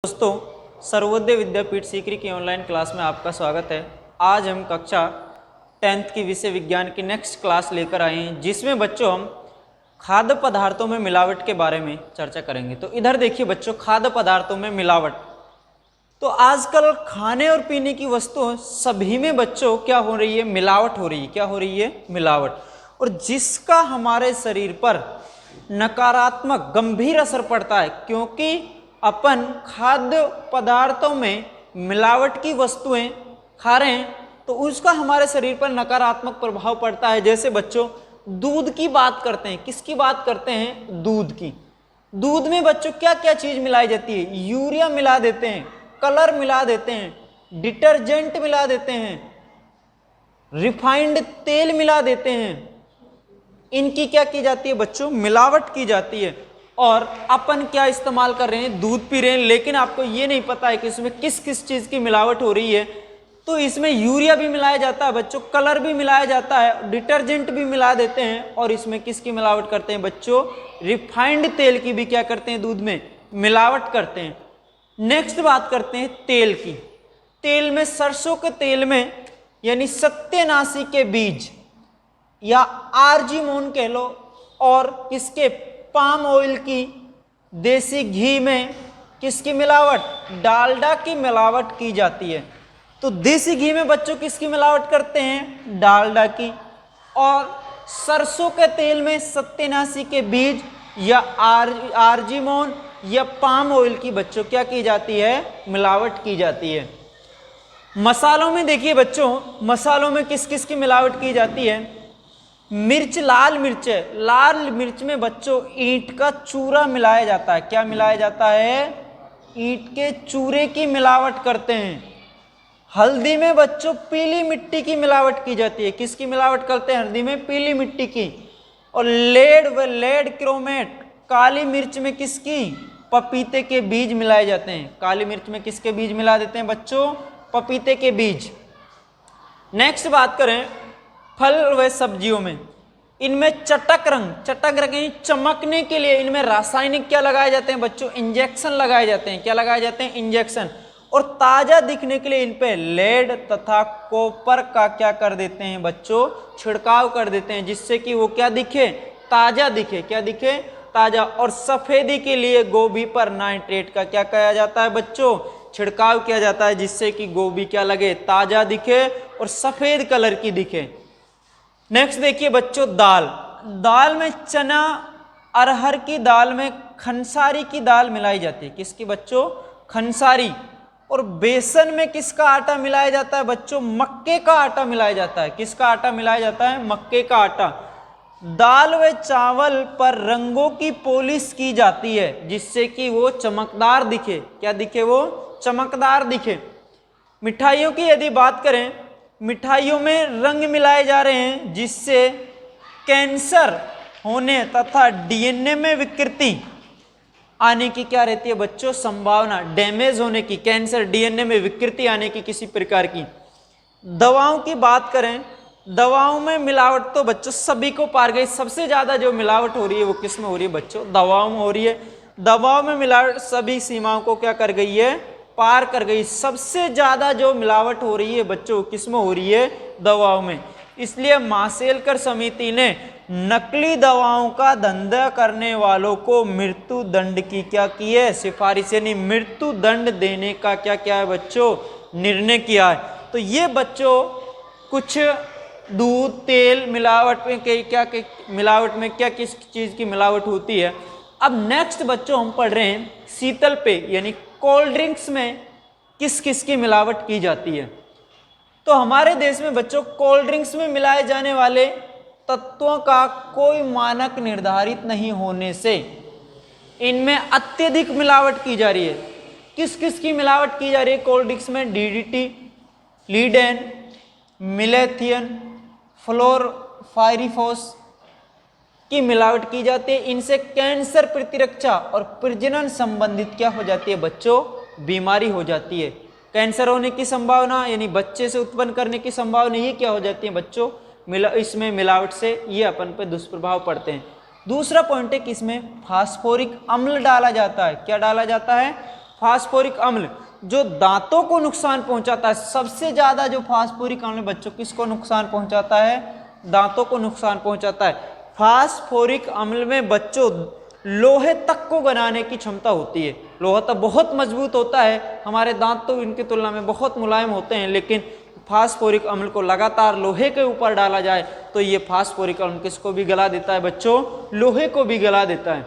दोस्तों, सर्वोदय विद्यापीठ सीकरी की online class में आपका स्वागत है। आज हम कक्षा 10th की विषय विज्ञान की नेक्स्ट क्लास लेकर आए हैं, जिसमें बच्चों हम खाद्य पदार्थों में मिलावट के बारे में चर्चा करेंगे। तो इधर देखिए बच्चों, खाद्य पदार्थों में मिलावट। तो आजकल खाने और पीने की वस्तुओं सभी में बच्चों क्या हो रही है? मिलावट हो रही है। क्या हो रही है? मिलावट। और जिसका हमारे शरीर पर नकारात्मक गंभीर असर पड़ता है, क्योंकि अपन खाद्य पदार्थों में मिलावट की वस्तुएं खा रहे हैं तो उसका हमारे शरीर पर नकारात्मक प्रभाव पड़ता है। जैसे बच्चों दूध की बात करते हैं। किसकी बात करते हैं? दूध की। दूध में बच्चों क्या क्या चीज मिलाई जाती है? यूरिया मिला देते हैं, कलर मिला देते हैं, डिटर्जेंट मिला देते हैं, रिफाइंड तेल मिला देते हैं। इनकी क्या की जाती है बच्चों? मिलावट की जाती है। और अपन क्या इस्तेमाल कर रहे हैं? दूध पी रहे हैं, लेकिन आपको ये नहीं पता है कि इसमें किस किस चीज की मिलावट हो रही है। तो इसमें यूरिया भी मिलाया जाता है बच्चों, कलर भी मिलाया जाता है, डिटर्जेंट भी मिला देते हैं। और इसमें किसकी मिलावट करते हैं बच्चों? रिफाइंड तेल की भी क्या करते हैं? दूध में मिलावट करते हैं। नेक्स्ट बात करते हैं तेल की। तेल में सरसों के तेल में यानी सत्यानाशी के बीज या आर्जिमोन कह लो, और किसके? पाम ऑयल की, देसी घी में किसकी मिलावट? डालडा की मिलावट की जाती है। तो देसी घी में बच्चों किसकी मिलावट करते हैं? डालडा की। और सरसों के तेल में सत्यानाशी के बीज या आर्जिमोन या पाम ऑयल की बच्चों क्या की जाती है? मिलावट की जाती है। मसालों में देखिए बच्चों, मसालों में किस किस की मिलावट की जाती है? मिर्च, लाल मिर्च है। लाल मिर्च में बच्चों ईंट का चूरा मिलाया जाता है। क्या मिलाया जाता है? ईंट के चूरे की मिलावट करते हैं। हल्दी में बच्चों पीली मिट्टी की मिलावट की जाती है। किसकी मिलावट करते हैं? हल्दी में पीली मिट्टी की। और लेड व लेड क्रोमेट, काली मिर्च में किसकी? पपीते के बीज मिलाए जाते हैं। काली मिर्च में किसके बीज मिला देते हैं बच्चों? पपीते के बीज। नेक्स्ट बात करें फल व सब्जियों में, इनमें चटक रंग चमकने के लिए इनमें रासायनिक क्या लगाए जाते हैं बच्चों? इंजेक्शन लगाए जाते हैं। क्या लगाए जाते हैं? इंजेक्शन। और ताजा दिखने के लिए इन पे लेड तथा कॉपर का क्या कर देते हैं बच्चों? छिड़काव कर देते हैं, जिससे कि वो क्या दिखे? ताजा दिखे। क्या दिखे? ताजा। और सफेदी के लिए गोभी पर नाइट्रेट का क्या किया जाता है बच्चों? छिड़काव किया जाता है, जिससे कि गोभी क्या लगे? ताजा दिखे और सफेद कलर की दिखे। नेक्स्ट देखिए बच्चों दाल। दाल में चना, अरहर की दाल में खनसारी की दाल मिलाई जाती है। किसकी बच्चों? खनसारी। और बेसन में किसका आटा मिलाया जाता है बच्चों? मक्के का आटा मिलाया जाता है। किसका आटा मिलाया जाता है? मक्के का आटा। दाल व चावल पर रंगों की पॉलिश की जाती है, जिससे कि वो चमकदार दिखे। क्या दिखे? वो चमकदार दिखे। मिठाइयों की यदि बात करें, मिठाइयों में रंग मिलाए जा रहे हैं, जिससे कैंसर होने तथा डीएनए में विकृति आने की क्या रहती है बच्चों? संभावना। डैमेज होने की, कैंसर डीएनए में विकृति आने की किसी प्रकार की। दवाओं की बात करें, दवाओं में मिलावट तो बच्चों सभी को पार गई। सबसे ज्यादा जो मिलावट हो रही है वो किस में हो रही है बच्चों? दवाओं में हो रही है। दवाओं में मिलावट सभी सीमाओं को क्या कर गई है? पार कर गई। सबसे ज्यादा जो मिलावट हो रही है बच्चों किसमें हो रही है? दवाओं में। इसलिए माशेलकर समिति ने नकली दवाओं का धंधा करने वालों को मृत्यु दंड की क्या की है? सिफारिश, यानी मृत्यु दंड देने का क्या क्या है बच्चों? निर्णय किया है। तो ये बच्चों कुछ दूध, तेल मिलावट में क्या मिलावट में क्या किस चीज की मिलावट होती है। अब नेक्स्ट बच्चों हम पढ़ रहे हैं शीतल पेय यानी कोल्ड ड्रिंक्स में किस किस की मिलावट की जाती है। तो हमारे देश में बच्चों कोल्ड ड्रिंक्स में मिलाए जाने वाले तत्वों का कोई मानक निर्धारित नहीं होने से इनमें अत्यधिक मिलावट की जा रही है। किस किस की मिलावट की जा रही है कोल्ड ड्रिंक्स में? डीडीटी, लीडेन, मिलेथियन, फ्लोरफायरिफॉस की मिलावट की जाती है। इनसे कैंसर प्रतिरक्षा और प्रजनन संबंधित क्या हो जाती है बच्चों? बीमारी हो जाती है। कैंसर होने की संभावना यानी बच्चे से उत्पन्न करने की संभावना, ये क्या हो जाती है बच्चों? इसमें मिलावट से ये अपन पे दुष्प्रभाव पड़ते हैं। दूसरा पॉइंट है कि इसमें फास्फोरिक अम्ल डाला जाता है। क्या डाला जाता है? फास्फोरिक अम्ल जो दांतों को नुकसान पहुंचाता है, सबसे ज्यादा जो फास्फोरिक अम्ल बच्चों किसको नुकसान पहुंचाता है, दांतों को नुकसान पहुंचाता है। फास्फोरिक अम्ल में बच्चों लोहे तक को गलाने की क्षमता होती है। लोहा तो बहुत मजबूत होता है, हमारे दांत तो इनकी तुलना में बहुत मुलायम होते हैं, लेकिन फास्फोरिक अम्ल को लगातार लोहे के ऊपर डाला जाए तो ये फास्फोरिक अम्ल किसको भी गला देता है बच्चों, लोहे को भी गला देता है।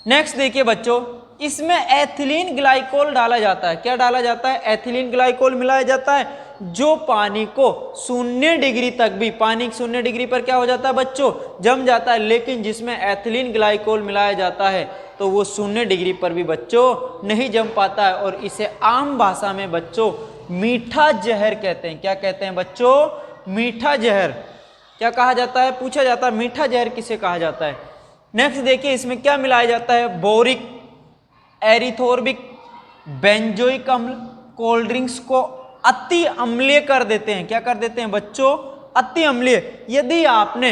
नेक्स्ट देखिए बच्चों, इसमें एथिलीन ग्लाइकोल डाला जाता है। क्या डाला जाता है, एथिलीन ग्लाइकोल मिलाया जाता है, जो पानी को 0 डिग्री तक भी, पानी 0 डिग्री पर क्या हो जाता है बच्चों, जम जाता है, लेकिन जिसमें एथिलीन ग्लाइकोल मिलाया जाता है तो वो 0 डिग्री पर भी बच्चों नहीं जम पाता है, और इसे आम भाषा में बच्चों मीठा जहर कहते हैं। क्या कहते हैं बच्चों, मीठा जहर। क्या कहा जाता है, पूछा जाता है मीठा जहर किसे कहा जाता है। नेक्स्ट देखिए, इसमें क्या मिलाया जाता है, बोरिक, एरिथोर्बिक, बेंजोइक अम्ल कोल्ड ड्रिंक्स को अति अम्लीय कर देते हैं। क्या कर देते हैं बच्चों, अति अम्लीय। यदि आपने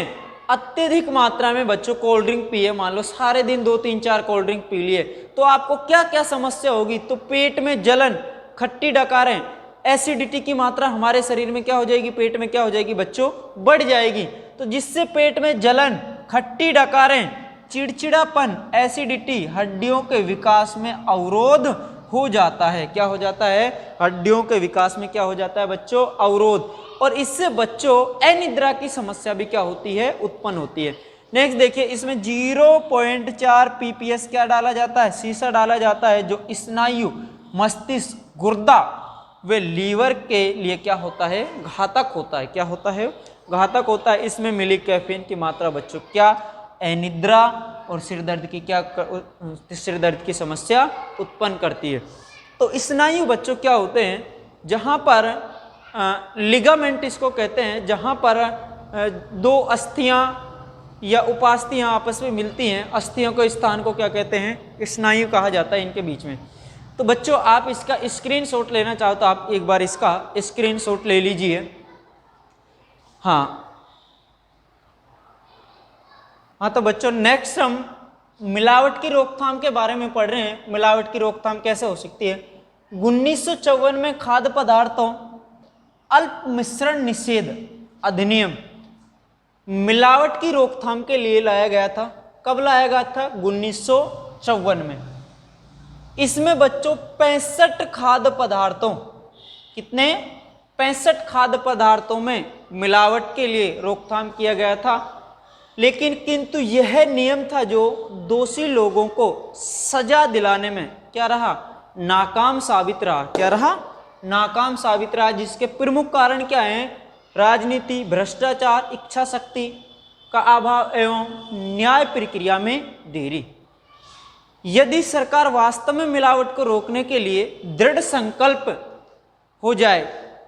अत्यधिक मात्रा में बच्चों कोल्ड ड्रिंक पिए, मान लो सारे दिन 2-3-4 कोल्ड ड्रिंक पी लिए, तो आपको क्या क्या समस्या होगी, तो पेट में जलन, खट्टी डकारें, एसिडिटी की मात्रा हमारे शरीर में क्या हो जाएगी, पेट में क्या हो जाएगी बच्चों, बढ़ जाएगी। तो जिससे पेट में जलन, खट्टी डकारें, चिड़चिड़ापन, एसिडिटी, हड्डियों के विकास में अवरोध हो जाता है। क्या हो जाता है, हड्डियों के विकास में क्या हो जाता है बच्चों, अवरोध, और इससे बच्चों अनिद्रा की समस्या भी क्या होती है, उत्पन्न होती है। नेक्स्ट देखिए, इसमें 0.4 ppm क्या डाला जाता है, सीसा डाला जाता है, जो स्नायु, मस्तिष्क, गुर्दा वे लीवर के लिए क्या होता है, घातक होता है। क्या होता है, घातक होता है। इसमें मिली कैफीन की मात्रा बच्चों क्या, अनिद्रा और सिर दर्द की क्या, सिर दर्द की समस्या उत्पन्न करती है। तो स्नायु बच्चों क्या होते हैं, जहाँ पर लिगामेंट इसको कहते हैं, जहाँ पर दो अस्थियाँ या उपास्थियाँ आपस में मिलती हैं, अस्थियों के स्थान को क्या कहते हैं, स्नायु कहा जाता है इनके बीच में। तो बच्चों आप इसका स्क्रीनशॉट लेना चाहो तो आप एक बार इसका स्क्रीनशॉट ले लीजिए। हाँ, तो बच्चों नेक्स्ट हम मिलावट की रोकथाम के बारे में पढ़ रहे हैं। मिलावट की रोकथाम कैसे हो सकती है। 1954 में खाद्य पदार्थों अल्प मिश्रण निषेध अधिनियम मिलावट की रोकथाम के लिए लाया गया था। कब लाया गया था, 1954 में। इसमें बच्चों 65 खाद्य पदार्थों, कितने, 65 खाद्य पदार्थों में मिलावट के लिए रोकथाम किया गया था। लेकिन किंतु यह नियम था जो दोषी लोगों को सजा दिलाने में क्या रहा, नाकाम साबित रहा। क्या रहा, नाकाम साबित रहा। जिसके प्रमुख कारण क्या हैं, राजनीति, भ्रष्टाचार, इच्छा शक्ति का अभाव एवं न्याय प्रक्रिया में देरी। यदि सरकार वास्तव में मिलावट को रोकने के लिए दृढ़ संकल्प हो जाए,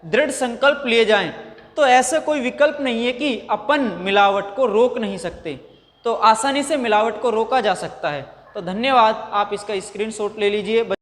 दृढ़ संकल्प लिए जाएं, तो ऐसा कोई विकल्प नहीं है कि अपन मिलावट को रोक नहीं सकते। तो आसानी से मिलावट को रोका जा सकता है। तो धन्यवाद, आप इसका स्क्रीनशॉट ले लीजिए।